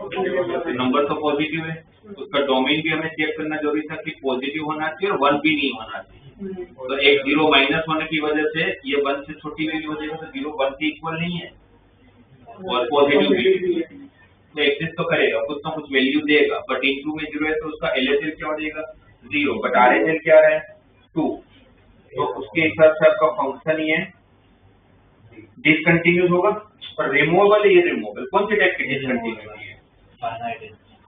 Number तो positive है, उसका डोमेन भी हमें चेक करना जरूरी था कि पॉजिटिव होना चाहिए और 1 भी नहीं होना चाहिए। तो एक 0 माइनस होने की वजह से ये 1 से छोटी वैल्यू हो जाएगी, तो 0 1 के इक्वल नहीं है और पॉजिटिव भी तो एक्सिस्ट तो करेगा, कुछ ना कुछ वैल्यू देगा, बट इनटू में 0 है तो उसका LHL क्या हो जाएगा 0, बट RHL क्या है 2, तो उसके हिसाब से आपका फंक्शन ये डिसकंटिन्यूस होगा। और रिमूवेबल ये रिमूवेबल कौन सी टाइप की डिसकंटिन्यूटी है?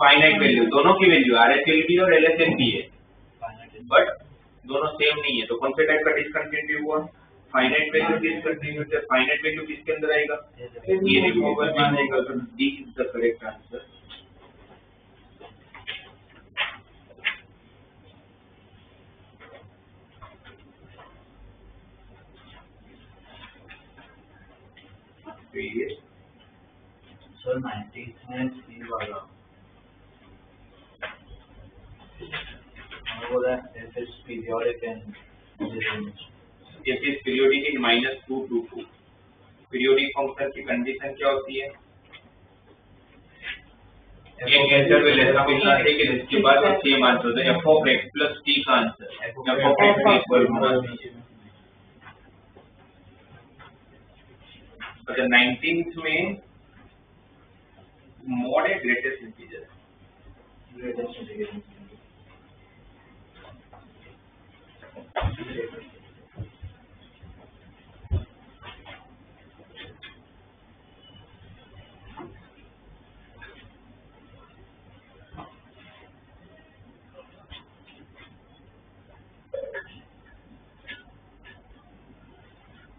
फाइनाइट वैल्यू, दोनों की वैल्यू RHL भी और LHL भी है, बट दोनों सेम नहीं है, तो कौन से टाइप का डिसकंटिन्यूटी हुआ? Finite value discontinuity. Finite value किसके अंदर आएगा? ये रिमूवेबल में आएगा, तो D is the correct answer. Sir 90th में सी वाला बोला if it's periodic and if is periodic in -2 to 2, periodic function की कंडीशन क्या होती है? एक इंटरवल ऐसा मिलना चाहिए कि जिसके बाद सेम आंसर हो जाए, f of x plus t का answer f of x equal होना चाहिए। अच्छा 19th में मॉड है greatest integer,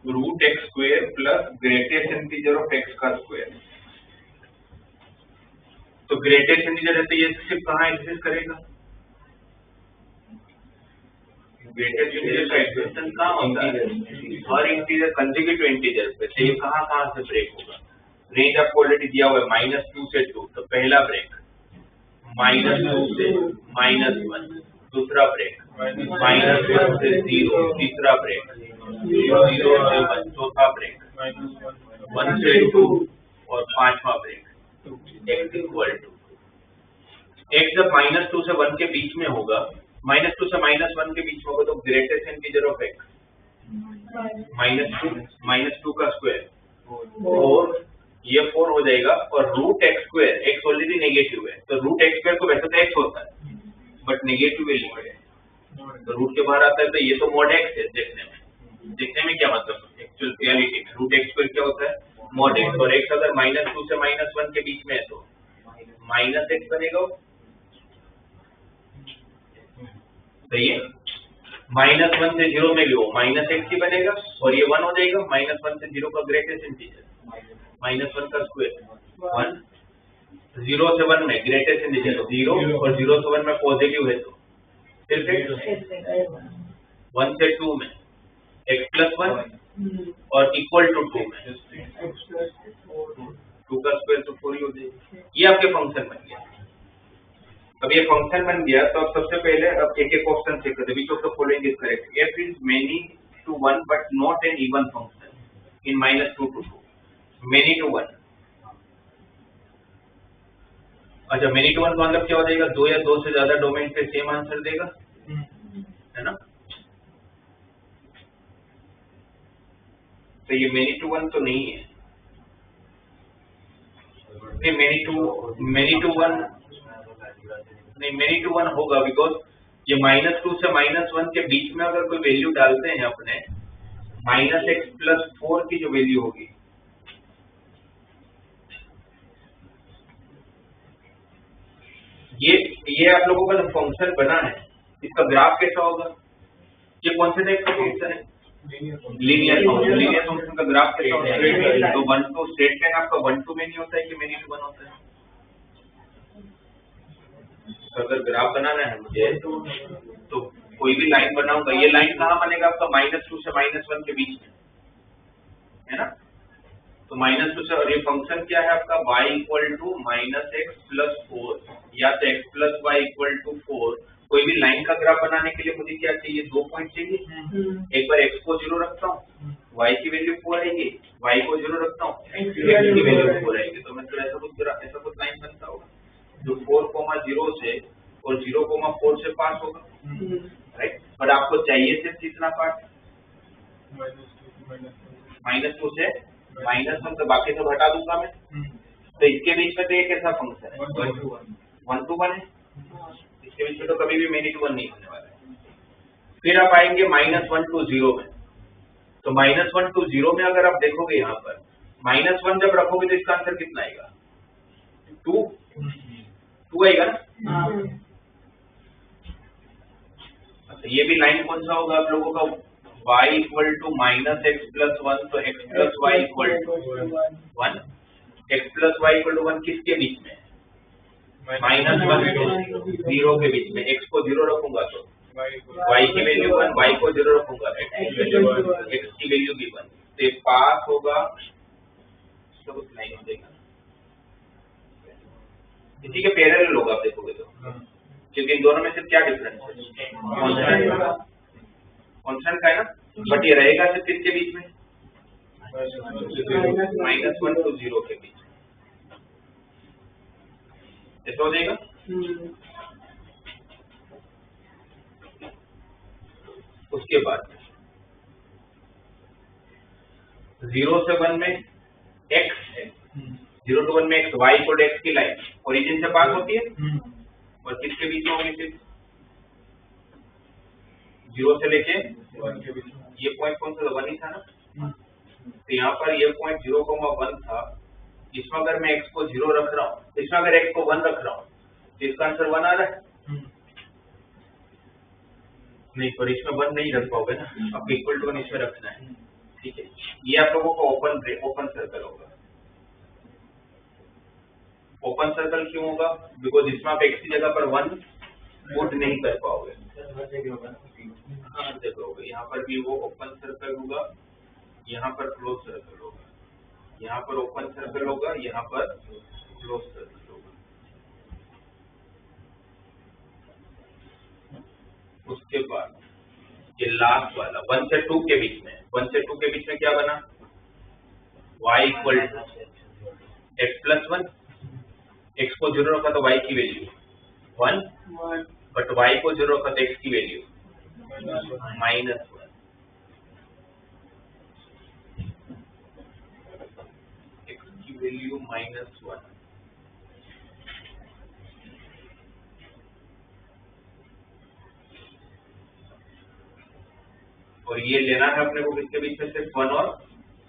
root X square plus greatest integer of X का स्क्वायर। तो ग्रेटेस्ट इंटीजर है तो ये सिर्फ कहाँ एग्जिस्ट करेगा? ग्रेटेस्ट इंटीजर का एग्जिस्टेंस कहाँ होता है? हर इंटीजर कंसेक्यूटिव इंटीजर पे। तो ये कहाँ से ब्रेक होगा? रेंज आपको ऑलरेडी दिया हुआ है -2 से 2, तो पहला ब्रेक -2 से -1, दूसरा ब्रेक -1 से 0, तीसरा ब्रेक 0 से 1, चौथा ब्रेक 1 से 2 और पांचवा break x equal to x जब -2 से 1 के बीच में होगा, -2 से -1 के बीच में होगा, तो ग्रेटेस्ट इंटीजर ऑफ x -2 का स्क्वायर 4, ये 4 हो जाएगा, और root X square, x already negative है, तो रूट एक्स स्क्वायर को वैसे तो x होता है बट नेगेटिव वैल्यू है, तो रूट के बाहर आता है, तो ये तो मॉड x है। देखने में क्या मतलब, एक्चुअल रियलिटी में रूट एक्स स्क्वायर क्या होता है मॉड x, और x अगर -2 से -1 के बीच में है तो -x बनेगा, सही है। -1 से 0 में भी हो -x ही बनेगा, और ये 1 हो जाएगा। -1 से 0 का ग्रेटेस्ट इंटीजर -1 का स्क्वायर 1, 0 से 1 में ग्रेटेस्ट इंटीजर 0, और 0 से 1 में पॉजिटिव है तो सिर्फ 1 से 2 में x प्लस 1 और इक्वल टू 2 में 2 का स्क्वायर तो 4 ही हो जाएगा। ये आपके फंक्शन बन गया। अब ये फंक्शन बन गया तो अब सबसे पहले अब एक एक ऑप्शन चेक करते हैं, which of the following is correct. f is many to 1 but not an even function in -2 to 2, many to 1। अच्छा मेनी टू 1 का मतलब क्या हो जाएगा? 2 या 2 से ज्यादा डोमेन पे सेम आंसर देगा, है ना। तो ये मेनी टू 1 तो नहीं है, मेनी टू 1 होगा, बिकॉज ये -2 से -1 के बीच में अगर कोई वैल्यू डालते हैं अपने, -x प्लस 4 की जो वैल्यू होगी, ये आप लोगों का जो फंक्शन बना है इसका ग्राफ कैसा होगा? ये कौन से टाइप का फंक्शन है? Linear function. लीनियर फंक्शन का ग्राफ कैसा होता है? तो 1 to स्ट्रेट लाइन आपका 1 to मेनी होता है कि मेनी टू 1 होता है? तो अगर ग्राफ बनाना है मुझे तो कोई भी लाइन बनाऊंगा, ये लाइन कहाँ बनेगा आपका? -2 से -1 के बीच में, है ना। तो -2 से, और ये फंक्शन क्या है आपका? y equal to -x plus 4 या तो x plus y equal to 4। कोई भी लाइन का ग्राफ बनाने के लिए मुझे क्या चाहिए? 2 पॉइंट चाहिए। एक बार x को 0 रखता हूँ, y की वैल्यू 4 आएगी, y को 0 रखता हूँ, x की वैल्यू 4 आएगी, तो मैं ऐसा कुछ लाइन बनता होगा। जो 4,0 से और 0,4 से पास होगा, राइट। पर आपको चाहिए सिर्फ कितना पार्ट, -2 से -1, तो बाकी सब हटा दूंगा मैं। तो इसके बीच में तो ये कैसा फंक्शन है, 1 to 1 है, इसके बीच में तो कभी भी मेनी टू 1 नहीं होने वाला है। फिर आप आएंगे -1 to 0 में, तो -1 to 0 में अगर आप देखोगे यहाँ पर -1 जब रखोगे तो इसका आंसर कितना आएगा, 2 आएगा ना। अच्छा, ये भी लाइन कौन सा होगा आप लोगों का, y equal to -x plus 1, तो x plus Y equal to 1, x plus Y equal to 1 किसके बीच में, -1 से 0 के बीच में। x को 0 रखूंगा तो y की वैल्यू 1, y को 0 रखूंगा x की वैल्यू भी 1, तो पास होगा तो उस लाइन हो जाएगा, इसी के पैरेलल होगा आप देखोगे तो, क्योंकि इन दोनों में से क्या डिफरेंस है, कांस्टेंट का है ना, बट ये रहेगा सिर्फ किसके बीच में, -1 to 0 के बीच में, ऐसा हो जाएगा। उसके बाद 0 से 1 में x है, 0 to 1 में x, y equal to x की लाइन ओरिजिन से पास होती है, और किसके बीच में होगी सिर्फ 0 से लेके 1 के बीच में। ये पॉइंट कौन सा 1 ही था ना, तो यहाँ पर ये पॉइंट 0,1 था, इसमें अगर मैं x को 0 रख रहा हूँ, इसमें अगर x को 1 रख रहा हूँ तो इसका आंसर 1 आ रहा है, नहीं, पर इसमें 1 नहीं रख पाओगे ना, आपको इक्वल टू 1 इसमें रखना है, ठीक है। ये आप लोगों का ओपन सर्कल होगा। ओपन सर्कल क्यों होगा, बिकॉज इसमें आप x की जगह पर 1 पुट नहीं कर पाओगे, हर जगह होगा। यहाँ पर भी वो ओपन सर्कल होगा, यहाँ पर क्लोज सर्कल होगा, यहाँ पर ओपन सर्कल होगा, यहाँ पर क्लोज सर्कल होगा। उसके बाद ये लास्ट वाला 1 से 2 के बीच में, 1 से 2 के बीच में क्या बना, y equal to x plus 1, x को 0 रखा तो y की वैल्यू 1, बट y को 0 रखा तो x की वैल्यू -1, x की वैल्यू -1। और ये लेना है अपने को किसके बीच में, सिर्फ 1 और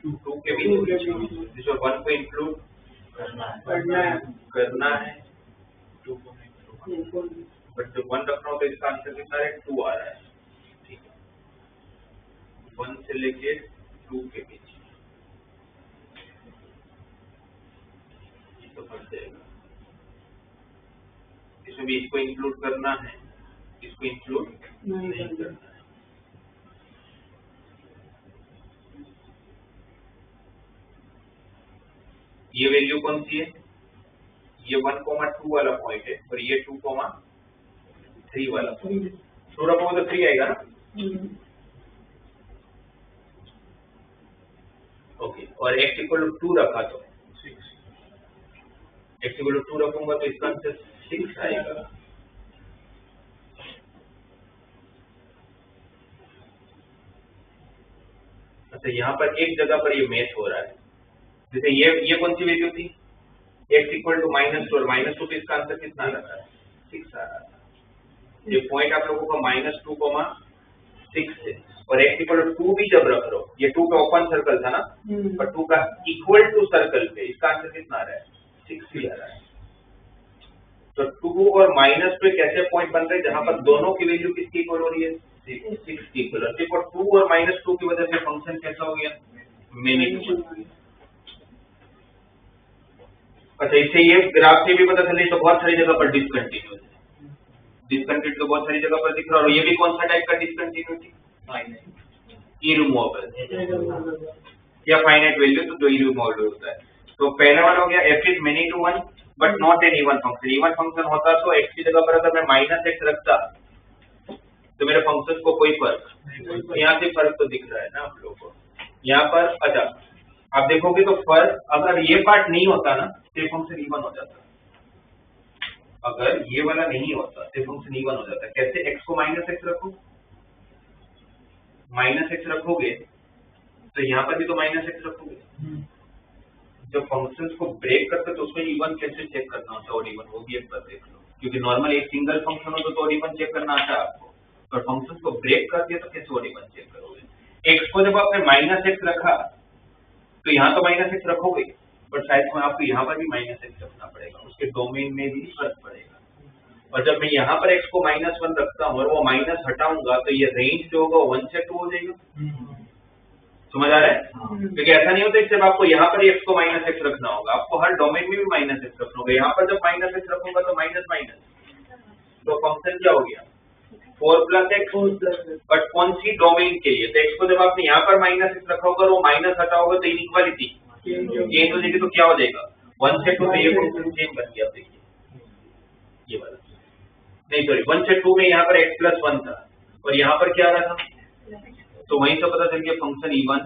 2 के बीच में, जिसमें 1 को इंक्लूड करना है, 2 को नहीं, बट जब 1 रख रहा हूँ तो इसका आंसर कितना है, 2 आ रहा है, ठीक है। 1 से लेके 2 के बीच तो फंस जाएगा, इसमें भी इसको इंक्लूड करना है, इसको इंक्लूड नहीं करना है। ये वैल्यू कौन सी है, ये 1,2 वाला पॉइंट है, और ये 2,3 वाला पॉइंट है। 2 रखोगे तो 3 आएगा ना, ओके। और x इक्वल टू 2 रखा तो 6, x इक्वल टू 2 रखूंगा तो इसका आंसर 6 आएगा। अच्छा, यहाँ पर एक जगह पर ये मैच हो रहा है, जैसे ये कौन सी वैल्यू थी, x इक्वल टू -2, और -2 पे इसका आंसर कितना आ रहा है, 6 आ रहा था। ये पॉइंट आप लोगों का -2,6 है, और x इक्वल टू 2 भी जब रख लो, ये 2 का ओपन सर्कल था ना, पर 2 का इक्वल टू सर्कल पे इसका आंसर कितना आ रहा है, 6 ही आ रहा है। तो 2 और -2 एक ऐसे पॉइंट बन रहे हैं जहां पर दोनों की वैल्यू किसकी इक्वल हो रही है, 6 की इक्वल। और 2 और -2 की वजह से फंक्शन कैसा हो गया, मेनी टू। अच्छा, इससे ये ग्राफ से भी पता चले तो बहुत सारी जगह पर डिसकंटिन्यूस है, डिसकंटिन्यूटी तो बहुत सारी जगह पर दिख रहा है। और ये भी कौन सा टाइप का डिसकंटिन्यूटी, इरिमूवेबल या फाइनाइट वैल्यू, तो जो इरिमूवेबल होता है। तो पहला वाला हो गया f is many to 1 but not an even function. Even function होता तो x की जगह पर अगर मैं -x रखता तो मेरे फंक्शन को कोई फर्क, यहाँ से फर्क तो दिख रहा है ना आप लोगों को यहाँ पर। अच्छा, आप देखोगे तो फर्क, अगर ये पार्ट नहीं होता ना तो ये फंक्शन इवन हो जाता, अगर ये वाला नहीं होता तो फंक्शन इवन हो जाता। कैसे? x को माइनस एक्स रखो, माइनस एक्स रखोगे तो यहाँ पर भी तो माइनस एक्स रखोगे। जब फंक्शंस को ब्रेक करते तो उसमें इवन कैसे चेक करना होता है और इवन, वो भी एक बार देख लो, क्योंकि नॉर्मल एक सिंगल फंक्शन हो तो और इवन चेक करना आता है आपको, पर फंक्शंस को ब्रेक कर दिया तो कैसे और इवन चेक करोगे। एक्स को जब आपने माइनस एक्स रखा तो यहाँ तो माइनस एक्स रखोगे, पर शायद में आपको यहाँ पर भी माइनस एक्स रखना पड़ेगा, उसके डोमेन में भी फर्क पड़ेगा। और जब मैं यहाँ पर x को -1 रखता हूँ और वो माइनस हटाऊंगा तो ये रेंज जो होगा 1 से 2 हो जाएगा। समझ आ रहा है? क्योंकि ऐसा नहीं होता कि आपको यहाँ पर x को -x रखना होगा, आपको हर डोमेन में भी -x रखना होगा। यहाँ पर जब -x रखूंगा तो माइनस माइनस, तो फंक्शन क्या हो गया 4+x, बट कौन सी डोमेन के लिए? तो x को जब आपने यहाँ पर -x रखा होगा और वो माइनस हटाओगे तो इनइक्वालिटी चेंज हो जाएगी, तो क्या हो जाएगा 1 से 2, तो ये फंक्शन सेम बन गया। देखिए ये वाला नहीं, सॉरी 1 से 2 में यहाँ पर x+1 था और यहाँ पर क्या आ रहा था, तो वहीं से पता चल गया फंक्शन इवन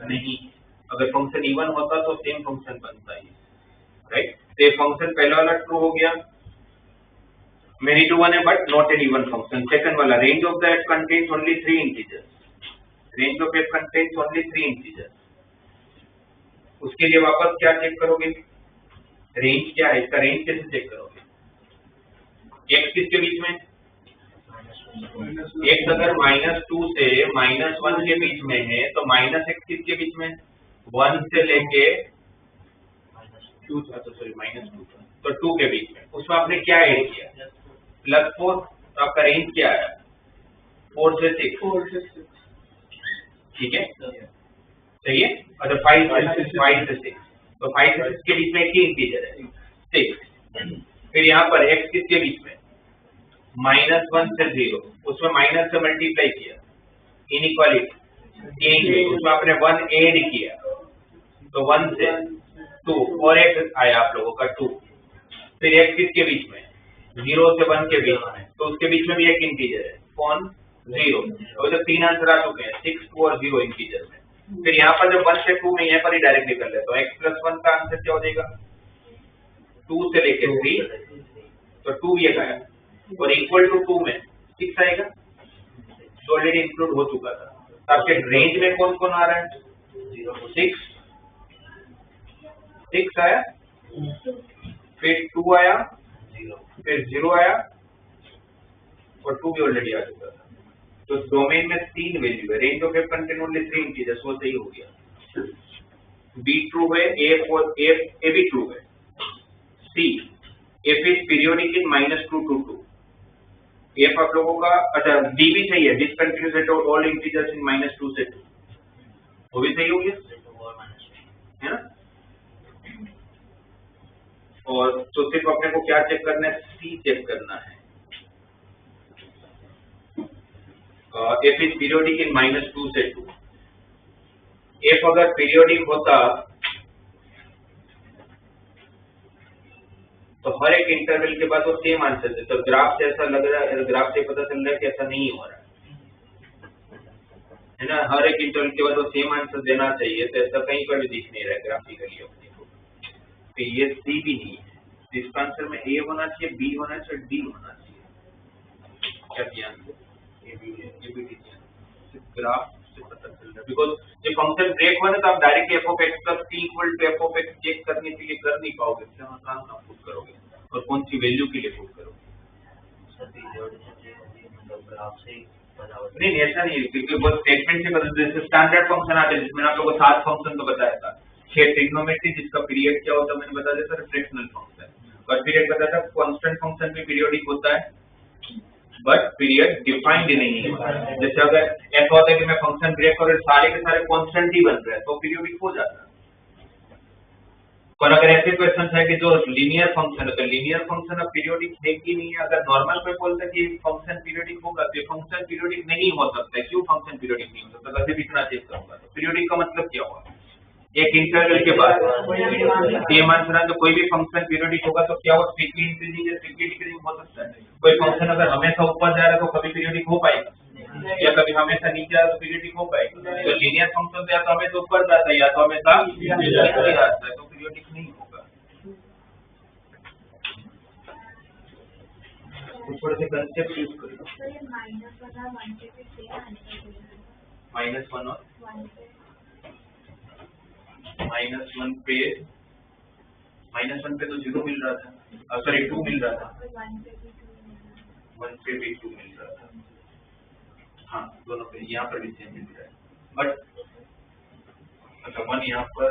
नहीं। अगर फंक्शन इवन होता तो सेम फंक्शन बनता है, राइट। तो ये फंक्शन पहला वाला ट्रू हो गया, मेनी टू वन है but not an even function. Second वाला range of the f contains only 3 integers, range of f contains only 3 integers. उसके लिए वापस क्या चेक करोगे, रेंज क्या है, इसका रेंज कैसे चेक करोगे? x किसके बीच में? x अगर -2 से -1 के बीच में है तो -x किसके बीच में? 1 से लेके 2, सॉरी -2 तो 2 के बीच में। उसमें आपने क्या ऐड किया? +4, तो आपका रेंज क्या है? 4 से 6, ठीक है, सही है। और 5 से 6, तो 5 से 6 के बीच में एक ही इंटीजर है 6। फिर यहाँ पर x किसके बीच में? -1 से 0, उसमें माइनस से मल्टीप्लाई किया, इनइक्वालिटी चेंज हुई, उसमें आपने 1 ऐड किया तो 1 से 2 और एक आया आप लोगों का 2। फिर x किसके बीच में? 0 से 1 के बीच में, तो उसके बीच में भी एक इंटीजर है कौन? 0। तो जब 3 आंसर आ चुके हैं 6, 2 और 0 इंटीजर में। फिर यहाँ पर जब 1 से 2 में यहाँ पर ही डायरेक्टली कर ले तो x+1 का आंसर क्या हो जाएगा? 2 से लेके 3, तो 2 ये आया, और इक्वल टू 2 में 6 आएगा, तो ऑलरेडी इंक्लूड हो चुका था। तो आपके रेंज में कौन कौन आ रहा है? 6 आया, फिर 2 आया, फिर 0 आया, और 2 भी ऑलरेडी आ चुका था। तो डोमेन में 3 वैल्यू है, range of f contain only 3 integers, वो सही हो गया। B ट्रू है, A भी ट्रू है। C f is periodic in -2 to 2। f आप लोगों का, अच्छा D भी सही है, discontinuous at all integers in -2 से 2, वो भी सही हो गया, है ना। और तो सिर्फ अपने को क्या चेक करना है? C चेक करना है। f इज पीरियोडिक इन -2 से 2। f अगर पीरियोडिक होता तो हर एक इंटरवल के बाद वो सेम आंसर देता। तो ग्राफ से ऐसा लग रहा है, ग्राफ से पता चल रहा है कि ऐसा नहीं हो रहा है ना। हर एक इंटरवल के बाद वो सेम आंसर देना चाहिए, तो ऐसा कहीं पर भी दिख नहीं रहा है ग्राफिकली अपने को। तो ये सी भी नहीं है, तो इसका आंसर में ए होना चाहिए, बी होना चाहिए, डी होना चाहिए। क्या ध्यान से ये भी ग्राफ से पता चल रहा है, बिकॉज जब फंक्शन ब्रेक हुआ ना तो आप directly f of x plus t equal to f of x check करने के लिए कर नहीं पाओगे, क्या काम आप पुट करोगे और कौन सी वैल्यू के लिए पुट करोगे? नहीं ऐसा नहीं है, क्योंकि वो स्टेटमेंट से बदल, जैसे स्टैंडर्ड फंक्शन आते हैं जिसमें आप लोगों को 7 फंक्शन तो बताया था, 6 ट्रिग्नोमेट्री जिसका पीरियड क्या होता है मैंने बता दिया था, फ्रैक्शनल फंक्शन, और पीरियड बताया था कांस्टेंट फंक्शन भी पीरियोडिक होता है बट पीरियड डिफाइंड नहीं है। जैसे अगर ऐसा होता है कि मैं फंक्शन ब्रेक और सारे के सारे कांस्टेंट ही बन रहे हैं तो पीरियोडिक हो जाता है। और अगर ऐसे क्वेश्चन है कि जो लीनियर फंक्शन है तो लीनियर फंक्शन अब पीरियोडिक है कि नहीं है, अगर नॉर्मल कोई बोलता है कि फंक्शन पीरियोडिक होगा तो फंक्शन पीरियोडिक नहीं हो सकता है। क्यों फंक्शन पीरियोडिक नहीं हो सकता? कैसे दिखना चेक करूंगा, तो पीरियोडिक का मतलब क्या हुआ? एक इंटरवल के बाद सेम आंसर तो कोई भी फंक्शन पीरियोडिक होगा तो क्या वो स्ट्रिक्टली इंक्रीजिंग या स्ट्रिक्टली डिक्रीजिंग हो सकता है? कोई फंक्शन अगर हमेशा ऊपर जा रहा है तो कभी पीरियोडिक हो पाएगा, या कभी हमेशा नीचे आ रहा तो पीरियोडिक हो पाएगा? तो लीनियर फंक्शन तो या तो हमेशा ऊपर जाता है या तो हमेशा नीचे आता है, तो पीरियोडिक नहीं होगा। तो थोड़े से कंसेप्ट यूज करो। तो ये माइनस वाला 1 पे भी सेम आंसर देगा। -1 और 1 पे -1 पे -1 पे तो 0 मिल रहा था, सॉरी 2 मिल रहा था, और 1 पे भी 2 मिलेगा। 1 पे भी 2 मिल रहा था। हाँ दोनों पे, यहाँ पर भी सेम मिल रहा है, बट अच्छा 1 यहाँ पर,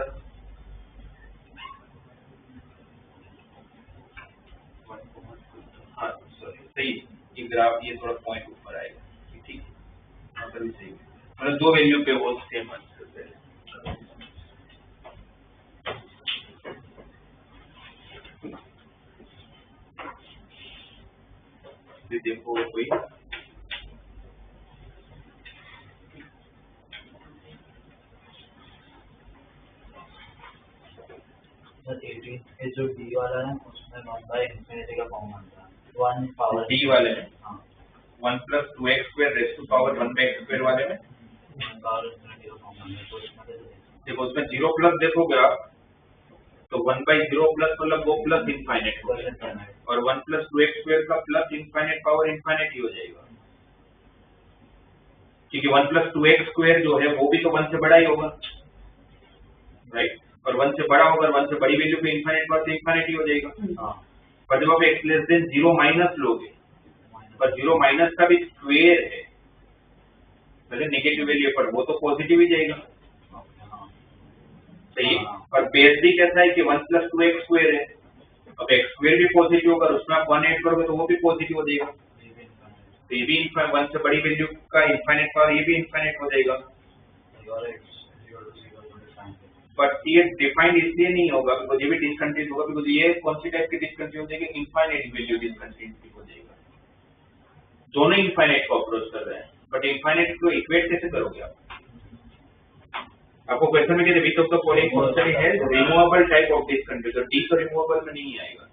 1 को हाँ सॉरी सही, ये ग्राफ ये थोड़ा पॉइंट ऊपर आएगा, ठीक है, यहाँ पर भी सही, मतलब दो वैल्यू पे वो सेम आंसर है। देखो कोई सर 18 ये जो डी वाला है उसमें 1/∞ का फॉर्म बनता है 1 पावर डी वाले में हाँ 1 + 2x² rays to power 1/x² वाले में 1 पावर ∞ का फॉर्म बनता है, तो इसमें कैसे देखें? देखो उसमें 0 प्लस देखोगे आप तो 1/0 प्लस मतलब वो प्लस इनफाइनाइट हो जाएगा, और 1 + 2x² का प्लस इनफाइनाइट पावर इनफाइनाइट ही हो जाएगा, क्योंकि 1 + 2x² जो है वो भी तो 1 से बड़ा ही होगा, राइट, और 1 से बड़ा होगा, 1 से बड़ी वैल्यू पे इनफाइनाइट पावर तो इनफाइनाइट ही हो जाएगा। हाँ पर जब आप x < 0 माइनस लोगे, पर 0 माइनस का भी स्क्वायर है, पहले नेगेटिव वैल्यू पर वो तो पॉजिटिव ही जाएगा, सही है, और बेस भी कैसा है कि 1 + 2x² है, अब x² भी पॉजिटिव होगा, उसमें आप 1 ऐड करोगे तो वो भी पॉजिटिव हो जाएगा, तो ये भी 1 से बड़ी वैल्यू का इनफाइनाइट पावर ये भी इनफाइनाइट हो जाएगा, बट ये डिफाइंड इसलिए नहीं होगा बिकॉज ये भी डिसकंटिन्यूस होगा, बिकॉज ये कौन सी टाइप की डिसकंटिन्यूस हो जाएगी, इनफाइनाइट वैल्यू डिसकंटिन्यूस हो जाएगा, दोनों इनफाइनाइट को अप्रोच कर रहे हैं, बट इनफाइनाइट को इक्वेट कैसे करोगे आप? आपको क्वेश्चन में कहते विच ऑफ द फॉलोइंग कांस्टेंट है रिमूवेबल टाइप ऑफ डिसकंटिन्यूस, तो डी तो रिमूवेबल में नहीं आएगा,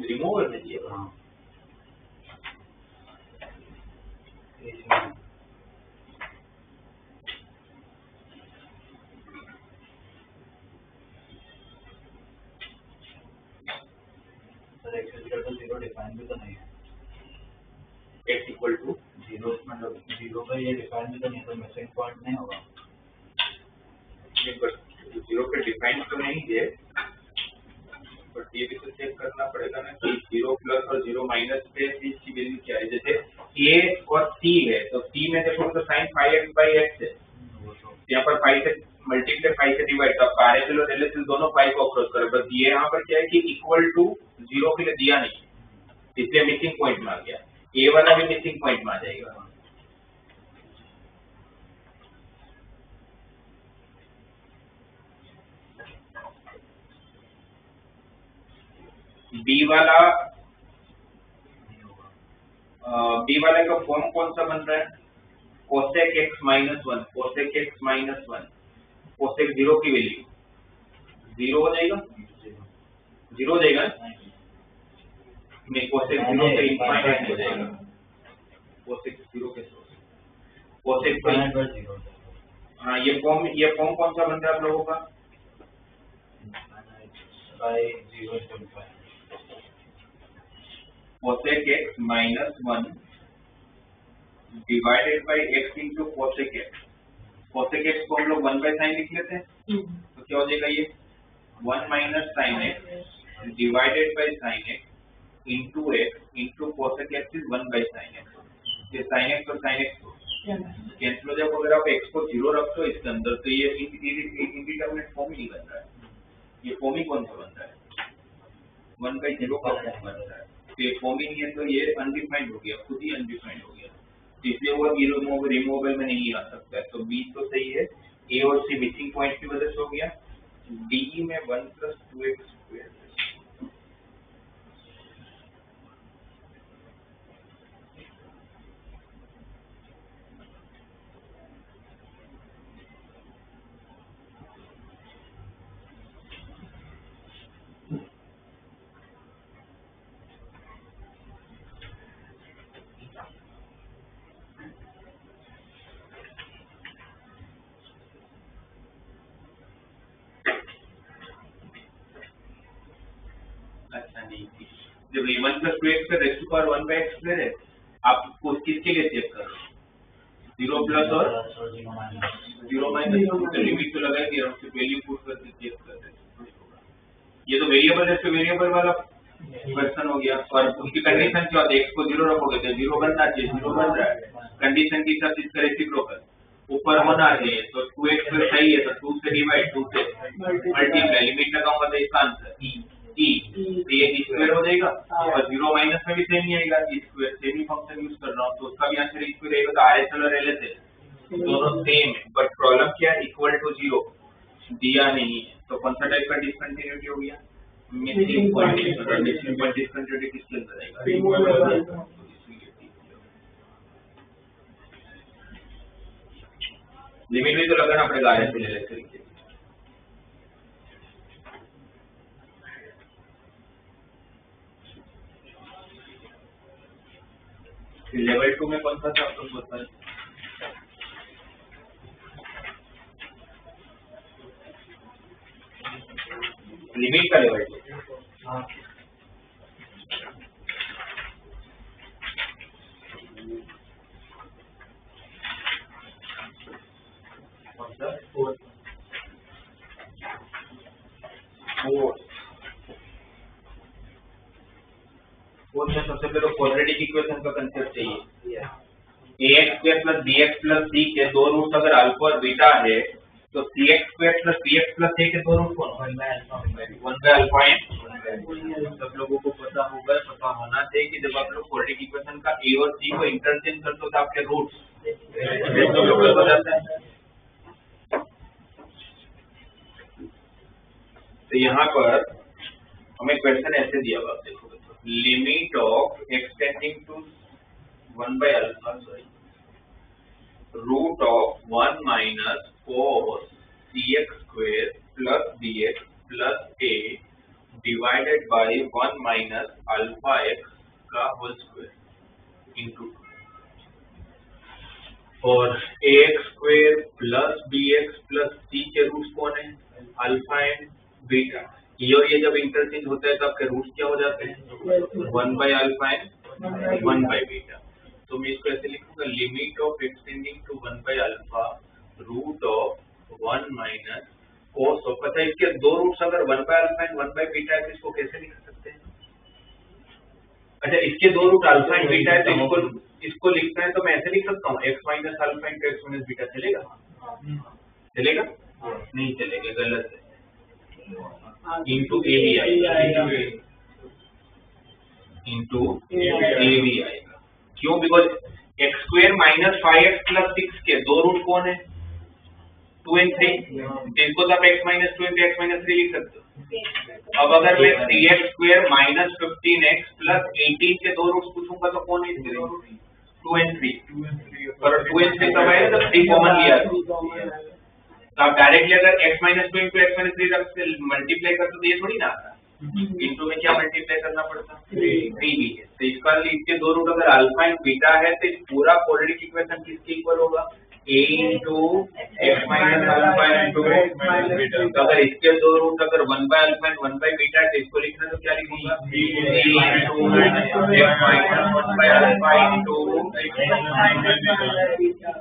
रिमूवेबल में दिया हाँ सर x = 0 डिफाइन भी तो नहीं है, x = 0 मतलब 0 पे ये डिफाइन भी तो नहीं है, तो मिसिंग पॉइंट नहीं होगा। 0 पे डिफाइन तो नहीं है, बट ये भी तो चेक करना पड़ेगा ना कि 0 प्लस और 0 माइनस पे इसकी वैल्यू क्या है, जैसे a और c है, तो c में देखो तो sin πx/x है, यहाँ पर 5 से मल्टीप्लाई 5 से डिवाइड, तो आपका RHL और LHL दोनों 5 को अप्रोच करे, बस ये यहाँ पर क्या है कि इक्वल टू 0 के लिए दिया नहीं, इसलिए मिसिंग पॉइंट में आ गया, a वाला भी मिसिंग पॉइंट में आ जाएगा। बी वाले का फॉर्म कौन सा बन रहा है, cosec x - 1, cosec x - 1, cosec 0 की वैल्यू 0 हो जाएगा, 0 हो जाएगा नहीं, cosec 0 से इनफाइनाइट हो जाएगा, cosec 0 के cosec पर हाँ ये फॉर्म कौन सा बन रहा है आप लोगों का, cosec x - 1 divided by x into cosec x, cosec x को हम लोग 1/sin लिख लेते हैं, तो क्या हो जाएगा ये 1 - sin x divided by sin x into x into cosec x is 1/sin x, ये sin x और sin x कैंसिल हो जाएगा, अगर आप x को 0 रखते हो इसके अंदर तो ये इंडिटरमिनेट फॉर्म ही नहीं बन रहा है, ये फॉर्म ही कौन सा बन रहा है 1/0 का फॉर्म बन रहा है, तो ये फॉर्म ही नहीं है, तो ये अनडिफाइंड हो गया, खुद ही अनडिफाइंड हो गया, इसलिए वो रिमूवेबल में नहीं आ सकता है, तो बी तो सही है, ए और सी मिसिंग पॉइंट की वजह से हो गया, डी में 1 + 2x², अच्छा नहीं, जब a1 plus 2x का raise to power 1 by x square है, आप उसको किसके लिए चेक कर रहे हो? 0 प्लस और 0 माइनस, लिमिट तो लगाएंगे और उसकी वैल्यू पुट करके चेक कर रहे हैं। ये तो वेरिएबल है, वेरिएबल वाला क्वेश्चन हो गया। और उसकी कंडीशन क्या होती है? x को 0 रखोगे तो 0 बनना चाहिए, 0 बन रहा है। कंडीशन की हिसाब से इसका रेसिप्रोकल ऊपर होना चाहिए, तो 2x तो सही है, तो 2 से डिवाइड, 2 से मल्टीप्लाई, लिमिट लगाऊंगा तो इसका आंसर e, तो ये स्क्वायर हो जाएगा। और 0 माइनस में भी सेम ही आएगा, स्क्वायर सेम ही फंक्शन यूज कर रहा हूँ, तो उसका भी आंसर स्क्वायर रहेगा। तो RHL और LHL दोनों सेम है, बट प्रॉब्लम क्या है? इक्वल टू 0 दिया नहीं है, तो कौन सा टाइप का डिसकंटिन्यूटी हो गया? Missing condition. और मिसिंग डिसकंटिन्यूटी किसके अंदर आएगा? लिमिट भी तो लगाना पड़ेगा RHL LHL के। लेवल 2 में कौन सा था आपको पता है? लिमिट का लेवल 2। कौन सा? 4 में सबसे पहले क्वाड्रेटिक इक्वेशन का कंसेप्ट चाहिए। ax square plus bx plus c के दो रूट अगर अल्फा और बीटा है, तो cx square plus bx plus a के दो रूट कौन? 1 बाय अल्फा एन। सब लोगों को पता होगा, पता होना चाहिए कि जब आप लोग क्वाड्रेटिक इक्वेशन का a और c को इंटरचेंज करते हो तो आपके रूट्स रेसिप्रोकल हो जाता है। तो यहाँ पर हमें क्वेश्चन ऐसे दिया हुआ, देखो limit of x tending to 1 by alpha, root of 1 minus cos cx square plus bx plus a divided by 1 minus alpha x का होल स्क्वायर इंटू, और ax square plus bx plus c के roots कौन है? Alpha and beta. ये और ये जब interchange होता है तो आपके रूट्स क्या हो जाते हैं? 1 by alpha and 1 by beta. तो मैं इसको ऐसे लिखूंगा, limit of x tending to 1 by alpha root of 1 minus cos of, पता है इसके दो रूट्स अगर 1 by alpha and 1 by beta है तो इसको कैसे लिख सकते हैं? अच्छा, इसके दो रूट अल्फा एंड बीटा है तो इसको लिखना है तो मैं ऐसे लिख सकता हूँ, x minus alpha into x minus beta. चलेगा? चलेगा? नहीं चलेगा, गलत है। इंटू ए भी आएगा, इंटू ए भी आएगा। क्यों? Because x square minus 5x plus 6 के दो रूट कौन है? 2 and 3। इसको तो आप x minus 2 into x minus 3 लिख सकते हो। अब अगर मैं 3x square minus 15x plus 18 के दो रूट्स पूछूंगा तो कौन है इसके? 2 and 3। और 2 and 3 कब आएगा? जब 3 कॉमन लिया तो आप डायरेक्टली अगर x minus 2 into x minus 3 से मल्टीप्लाई करते तो ये थोड़ी ना आता। इंटू में क्या मल्टीप्लाई करना पड़ता? 3 भी है। तो इसका इसके दो रूट अगर अल्फा एंड बीटा है तो पूरा क्वाड्रेटिक इक्वेशन किसके इक्वल होगा? a into x minus alpha into x minus beta. तो अगर इसके दो रूट अगर 1 by alpha and 1 by beta है तो इसको लिखना तो क्या लिखूंगा? a into x minus 1 by alpha into x minus beta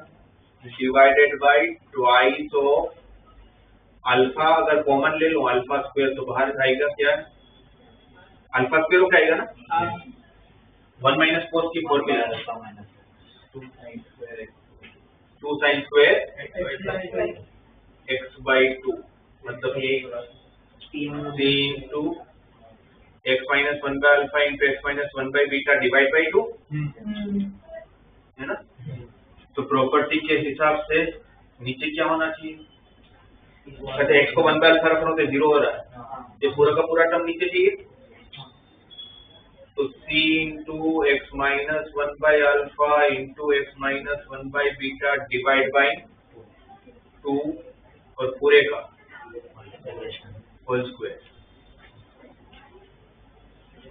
divided by twice of alpha. अगर कॉमन ले लो अल्फा स्क्वायर तो बाहर आएगा क्या? अल्फा स्क्वायर क्या आएगा ना? 1 माइनस कोस की 4 में 2 साइन स्क्वायर x बाई 2, मतलब ये 3 into x minus 1 by alpha into x minus 1 by beta divide by 2 है ना। तो प्रॉपर्टी के हिसाब से नीचे क्या होना चाहिए? कहते x को 1 बाय अल्फा रख लो तो 0 हो रहा है, ये पूरा का पूरा टर्म नीचे चाहिए। तो c into x minus 1 by alpha into x minus 1 by beta divide by 2 और पूरे का होल स्क्वायर।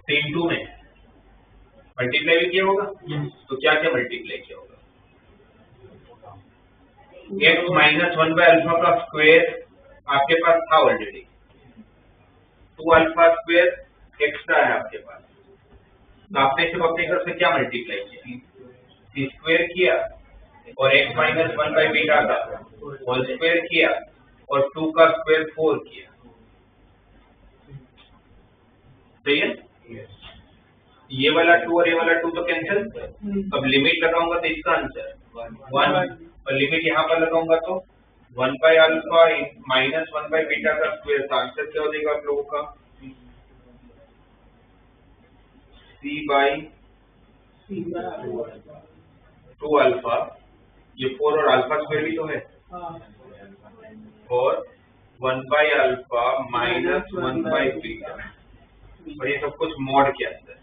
3 2 में मल्टीप्लाई भी किया होगा, तो क्या क्या मल्टीप्लाई किया होगा? एक्स माइनस 1 बाय अल्फा का स्क्वायर आपके पास था ऑलरेडी, 2 अल्फा स्क्वायर एक्स्ट्रा है आपके पास, तो आपने सिर्फ अपने तरफ से क्या मल्टीप्लाई किया, सी स्क्वायर किया और x माइनस 1 बाई बीटा का होल स्क्वायर किया और 2 का स्क्वायर 4 किया, सही है। ये वाला 2 और ये वाला 2 तो कैंसिल, अब लिमिट लगाऊंगा तो इसका आंसर 1 और लिमिट यहाँ पर लगाऊंगा तो 1 by alpha minus 1 by beta का स्क्वायर, तो आंसर क्या हो जाएगा आप लोगों का c बाई 2 अल्फा, ये 4 और अल्फा स्क्वायर भी तो है, और 1 by alpha minus 1 by beta, और ये सब कुछ मॉड के अंदर,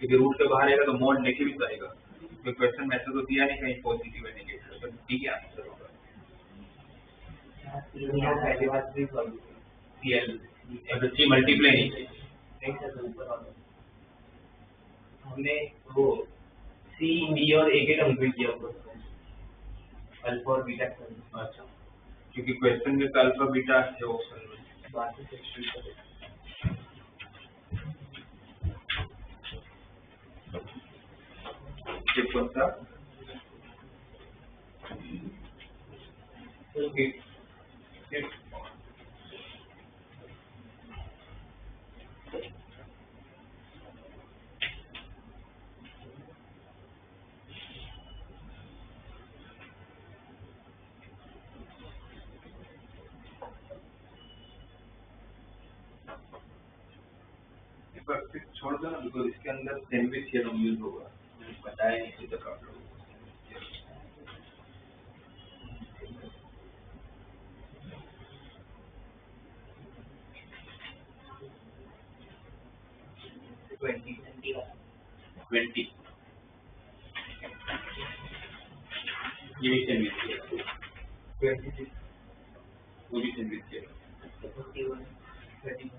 क्योंकि रूट के बाहर आएगा तो मॉड नेगेटिव ही करेगा, तो क्वेश्चन में ऐसा तो दिया नहीं कहीं पॉजिटिव है नेगेटिव, तो डी आंसर होगा। अगर सी मल्टीप्लाई नहीं चाहिए, हमने वो सी बी और ए के कंप्लीट किया अल्फा और बीटा। अच्छा, क्योंकि क्वेश्चन में तो अल्फा बीटा है ऑप्शन में, बाकी कौन सा छोड़ दो ना, बिकॉज इसके अंदर सैंडविच थ्योरम यूज होगा, बताया नहीं तक आप लोगों को। ट्वेंटी ये भी सैंडविच थ्योरम, 26 वो भी सैंडविच थ्योरम, 31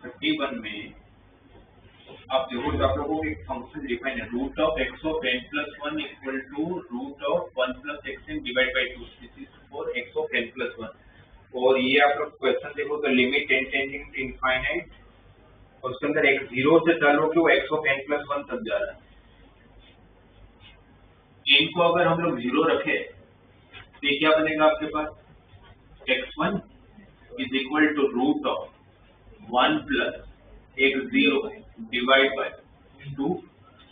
31 में आप देखो तो आप लोगों को एक फंक्शन डिफाइन है, root of X of N plus 1 equal to root of 1 plus X N divide by 2, this is for X of N plus 1, और ये आप लोग क्वेश्चन देखो तो limit n tending to infinite, और उसके अंदर x 0 से चालू कि वो एक्स ऑफ एन प्लस 1 तक जा रहा है। n को अगर हम लोग 0 रखे तो ये क्या बनेगा आपके पास, x1 is equal to root of 1 plus x0 divide by 2,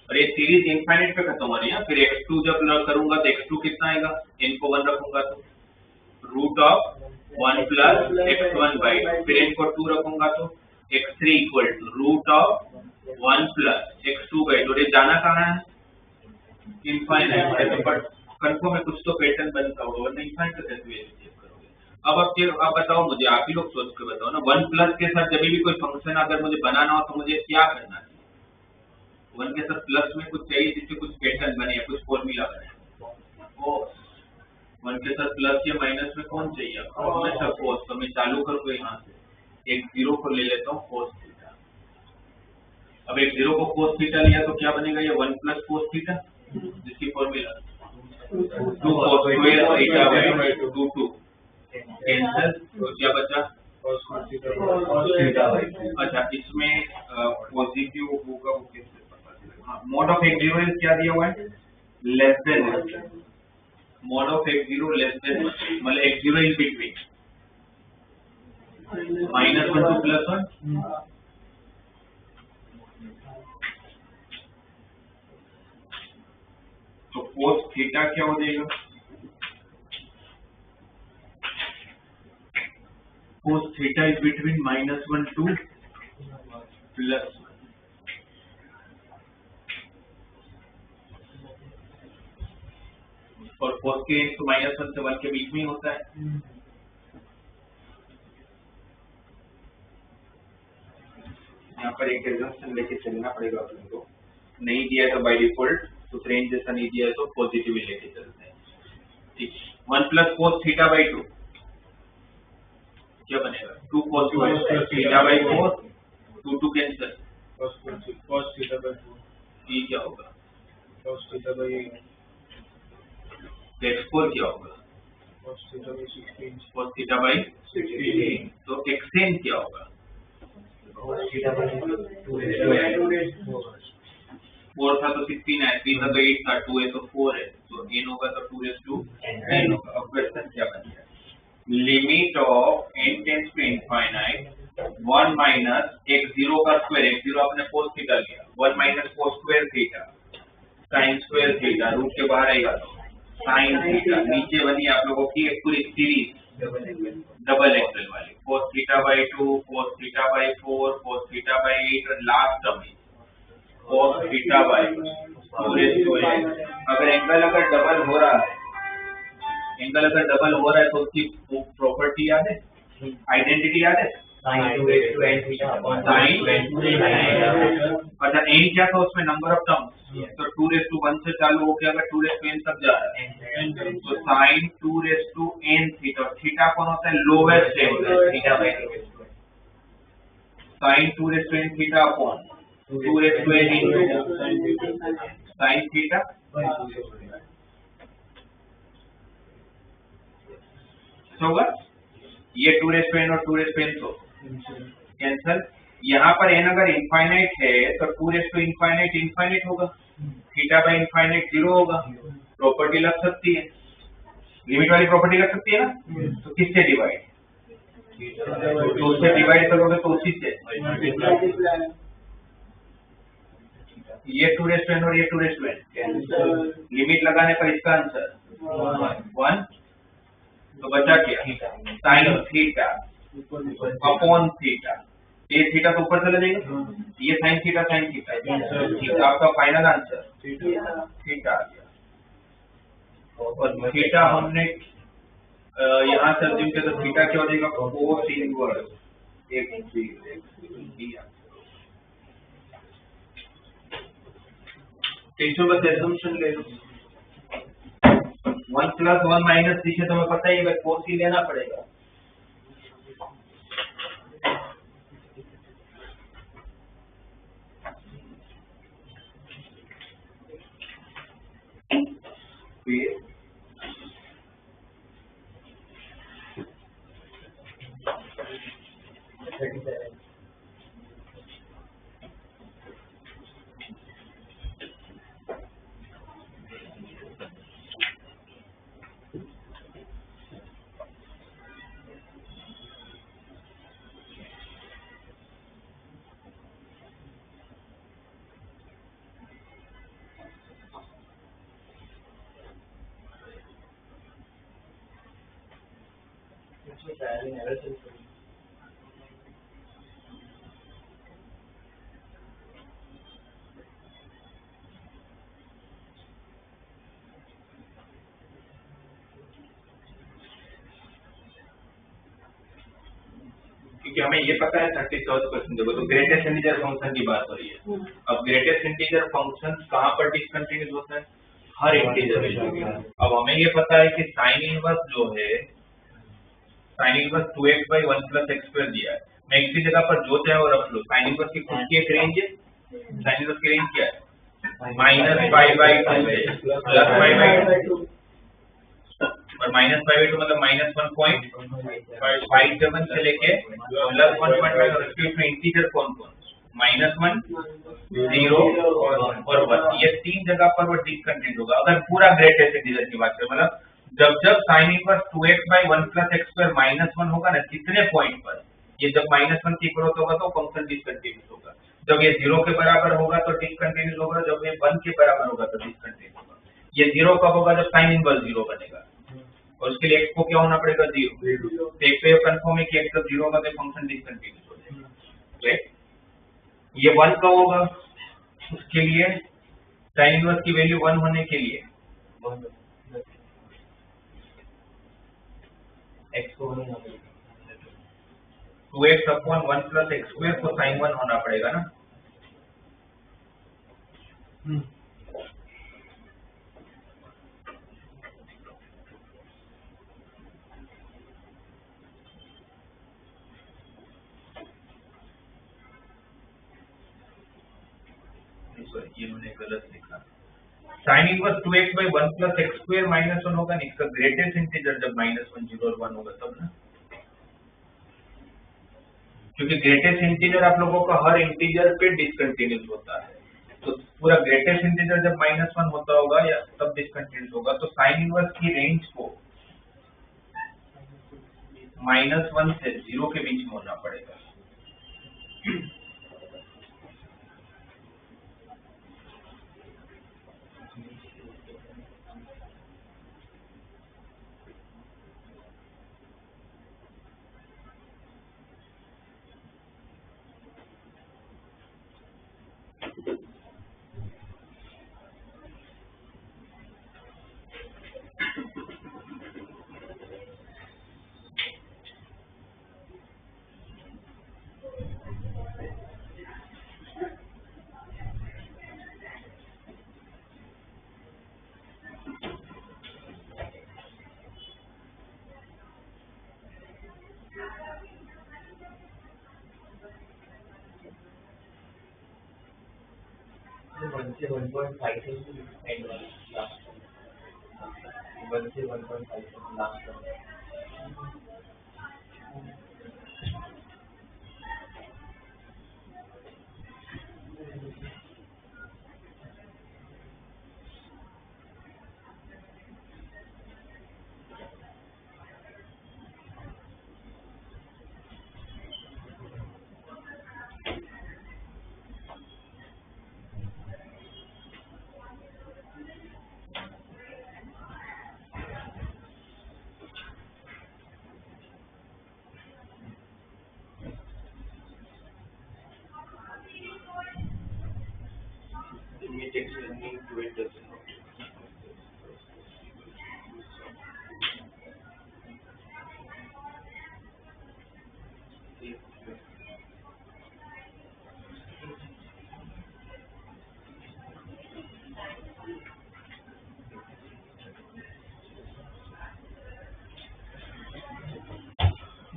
और ये सीरीज इनफाइनाइट पे खत्म हो रही है। फिर x2 जब करूंगा तो x2 कितना आएगा, n को 1 रखूंगा तो root of 1 plus x1 by 2, फिर n को 2 रखूंगा तो x3 equal to root of 1 plus x2 by 2, ये जाना कहाँ है इनफाइनाइट है, तो बट कंफर्म है कुछ तो पैटर्न बनता होगा, वरना इनफाइनाइट तो कैसे वेरिएट करोगे। अब आप बताओ मुझे, आप ही लोग सोच के बताओ ना, 1 प्लस के साथ जब भी कोई फंक्शन अगर मुझे बनाना हो तो मुझे क्या करना है, 1 के साथ प्लस में कुछ चाहिए जिससे कुछ पैटर्न बने, कुछ फॉर्मूला बने, और 1 के साथ प्लस या माइनस में कौन चाहिए आपको, हमेशा कोस, तो मैं चालू करूँ यहाँ से एक 0 को ले लेता हूँ कोस थीटा, अब एक 0 को कोस थीटा लिया तो क्या बनेगा, ये 1 प्लस कोस थीटा, जिसकी formula 2 cos square theta by 2 cancel, तो क्या बचा अच्छा, इसमें पॉजिटिव होगा वो कैसे पता चलेगा, मोड ऑफ x0 क्या दिया हुआ है, less than 1, mode of x0 less than 1, मतलब x0 इन बिटवीन -1 to +1, तो कोस थीटा क्या हो जाएगा, cos theta is between -1 to +1. और cos k तो -1 से 1 के बीच में ही होता है। यहाँ पर एक एग्जाम्पल लेके चलना पड़ेगा अपन को, नहीं दिया तो बाय डिफॉल्ट तो रेंज जैसा नहीं दिया तो पॉजिटिव ही लेके चलते हैं। ठीक, 1 + cos थीटा बाई 2 क्या बनेगा? 2 cos theta by 4, 2 cancel, cos theta by 2, ये क्या होगा? cos थीटा बाई 8, x4 क्या होगा? cos theta by 16, cos theta by 16, तो xn क्या होगा? cos थीटा बाई 2, 4 था तो 16 है, 3 था तो 8 था, 2 है तो 4 है, तो n होगा तो 2n होगा। अब क्वेश्चन क्या बन गया? Limit of n tends to infinite 1 minus x0 का स्क्वायर, x0 आपने cos थीटा लिया, 1 minus cos square theta sin square theta, root के बाहर आएगा तो sin थीटा, नीचे बनी आप लोगों की एक पूरी सीरीज डबल एक्सेल वाली, cos theta by 2, cos theta by 4, cos theta by 8 और last term cos theta by 2। अगर एंगल अगर डबल हो रहा है, एंगल अगर डबल हो रहा है तो उसकी प्रॉपर्टी याद है, आइडेंटिटी याद है, sin 2n theta upon sin n, अच्छा n क्या था उसमें? नंबर ऑफ टर्म्स, तो 2 से चालू होकर अगर 2n तक जा रहा है तो sin 2n थीटा, थीटा कौन होता है? Lowest angle, theta by 2, sin 2n theta upon 2n into sin theta, होगा ये 2n और 2n तो कैंसल। यहाँ पर n अगर इनफाइनाइट है तो 2 इनफाइनाइट इनफाइनाइट होगा, थीटा बाई इनफाइनाइट 0 होगा। प्रॉपर्टी लग सकती है, लिमिट वाली प्रॉपर्टी लग सकती है ना, तो किससे डिवाइड? तो उससे डिवाइड करोगे तो उसी से, ये 2n और ये 2n, लिमिट लगाने पर इसका आंसर 1, तो बचा क्या? साइन थीटा अपॉन थीटा, ये थीटा तो ऊपर चला जाएगा, ये साइन थीटा ठीक, आपका फाइनल आंसर थीटा आ गया। और थीटा हमने यहाँ से अज्यूम किया तो थीटा क्या हो जाएगा? कोस इनवर्स इसमें बस एजम्पशन ले लो, 1 + 1 माइनस दिखे तो हमें पता ही है कोस ही लेना पड़ेगा। क्योंकि हमें ये पता है 34th क्वेश्चन देखो तो ग्रेटेस्ट इंटीजर फंक्शन की बात हो रही है। अब ग्रेटेस्ट इंटीजर फंक्शन कहाँ पर डिसकंटिन्यूअस होता है? हर इंटीजर वैल्यू में। अब हमें ये पता है कि साइन इनवर्स जो है, साइन इनवर्स 2x/1 + x² दिया है। मैं एक ही जगह पर जो चाहे वो रख लो, साइन इनवर्स की खुद की एक रेंज है, साइन इनवर्स की रेंज क्या है? -π/2 से +π/2 और -π/2 मतलब -1.57 से लेके +1.5 और इसके इंटीजर कौन कौन? -1, 0 और 1, ये तीन जगह पर वो डिसकंटिन्यूअस होगा। अगर पूरा ग्रेटेस्ट इंटीजर की बात करें, मतलब जब साइन इनवर्स 2x/1 + x² -1 होगा ना, कितने पॉइंट पर ये जब -1 की इक्वल होगा तो फंक्शन डिसकंटिन्यूअस होगा। जब ये 0 के बराबर होगा तो डिसकंटिन्यूअस होगा, जब ये 1 के बराबर होगा तो डिसकंटिन्यूअस होगा। ये 0 कब होगा? जब साइन इनवर्स 0 बनेगा। और उसके लिए x को क्या होना पड़ेगा 0। तो एक तो ये कंफर्म है कि x जब 0 होगा तो फंक्शन डिसकंटिन्यूअस हो जाएगा, राइट। ये 1 का होगा, उसके लिए साइन इनवर्स की वैल्यू 1 होने के लिए x को 1 होना 2x upon 1 plus x square को साइन 1 होना पड़ेगा ना। ये मैंने गलत लिखा। Sine inverse 2x by 1 plus x square minus 1 होगा, इसका ग्रेटेस्ट इंटीजर जब -1 0 और 1 होगा तब ना, क्योंकि ग्रेटेस्ट इंटीजर आप लोगों का हर इंटीजर पे डिसकंटिन्यूअस होता है, तो पूरा ग्रेटेस्ट इंटीजर जब -1 होता होगा या तब डिसकंटिन्यूअस होगा, तो साइन इनवर्स की रेंज को -1 से 0 के बीच में होना पड़ेगा। वन से 1.5 से एंड लास्ट 1 से 1.5 लास्ट।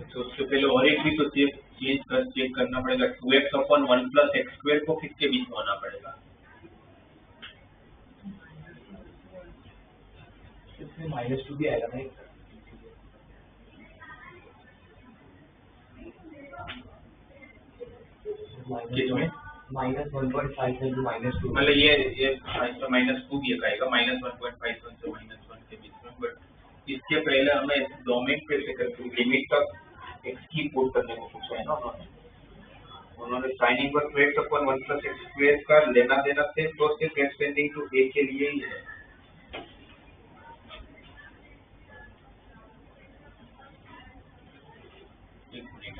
तो उससे पहले और एक भी तो चेक करना पड़ेगा, 2x upon 1 plus x square को किसके बीच में होना पड़ेगा? इसमें -2 भी आएगा ना, किसमें -1.5 से -2, मतलब ये -2 भी आएगा, -1.5 से -1 के बीच में, बट इसके पहले हमें डोमेन पे से करके लिमिट तक x की पुट करने को पूछा है ना उन्होंने sine inverse 2x upon 1 plus x square का लेना देना से तो सिर्फ एक्सटेंडिंग टू a के लिए ही है। एक मिनट,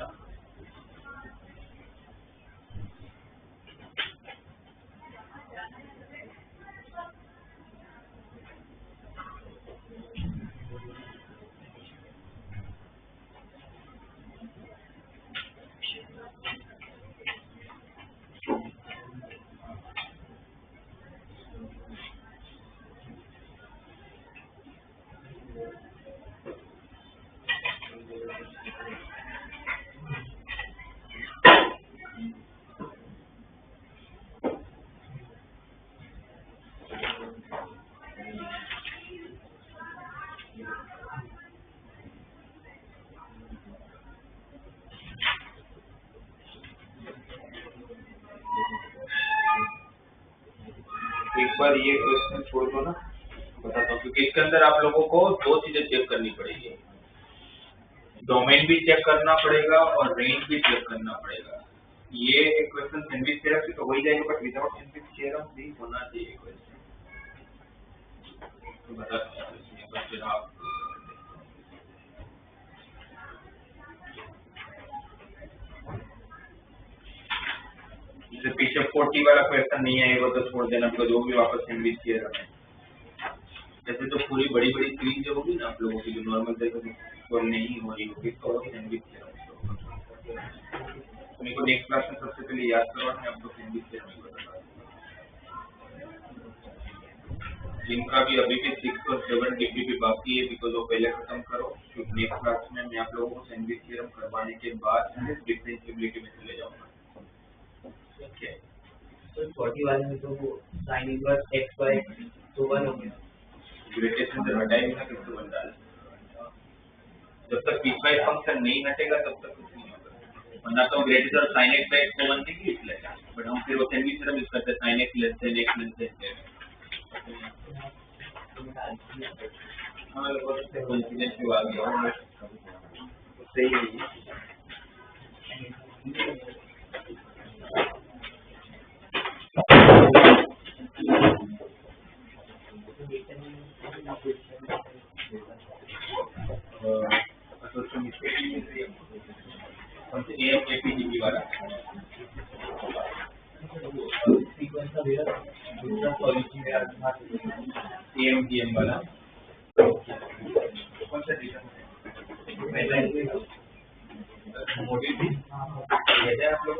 एक बार ये क्वेश्चन छोड़ दो ना, बताता हूँ, क्योंकि इसके अंदर आप लोगों को दो चीजें चेक करनी पड़ेगी, डोमेन भी चेक करना पड़ेगा और रेंज भी चेक करना पड़ेगा। ये क्वेश्चन सैंडविच थ्योरम से तो हो ही जाएगा, बट विदाउट सैंडविच थ्योरम भी होना चाहिए क्वेश्चन, तो बता सकते हैं आप। जैसे पीछे 40 वाला क्वेश्चन नहीं आएगा तो छोड़ देना, तो जो भी वापस सैंडविच थ्योरम है। जैसे तो पूरी बड़ी बड़ी सीरीज जो होगी ना आप लोगों की, जो नॉर्मल तरीके से नहीं हो रही होगी, तो सैंडविच थ्योरम मेरे को नेक्स्ट क्लास में सबसे पहले याद करवाना है आपको सैंडविच थ्योरम बता। जिनका भी अभी भी 6 और 7 डीपीपी बाकी है, बिकॉज वो पहले खत्म करो, क्योंकि नेक्स्ट क्लास में मैं आप लोगों को सैंडविच थ्योरम करवाने के बाद डिफरेंशिएबिलिटी में चले जाऊंगा। ओके, तो 40 वाले में तो वो sin इनवर्स x by 1 हो गया। ग्रेटेशन से हटाएंगे ना, किसको बन डाले, जब तक पीसवाइज फंक्शन नहीं हटेगा तब तक कुछ नहीं होगा। वरना तो ग्रेटेशन sin x by x को बनने की इसलिए, बट हम फिर वो सैंडविच थ्योरम यूज करते हैं sin x less than x less than. हाँ, लगभग से कॉन्फिडेंस भी आ गया सही है। APDB वाला सीक्वेंस का मेरा दूसरा सॉल्यूशन मेरा AMTM वाला कौन सा डेटा मोटिव भी आप लोग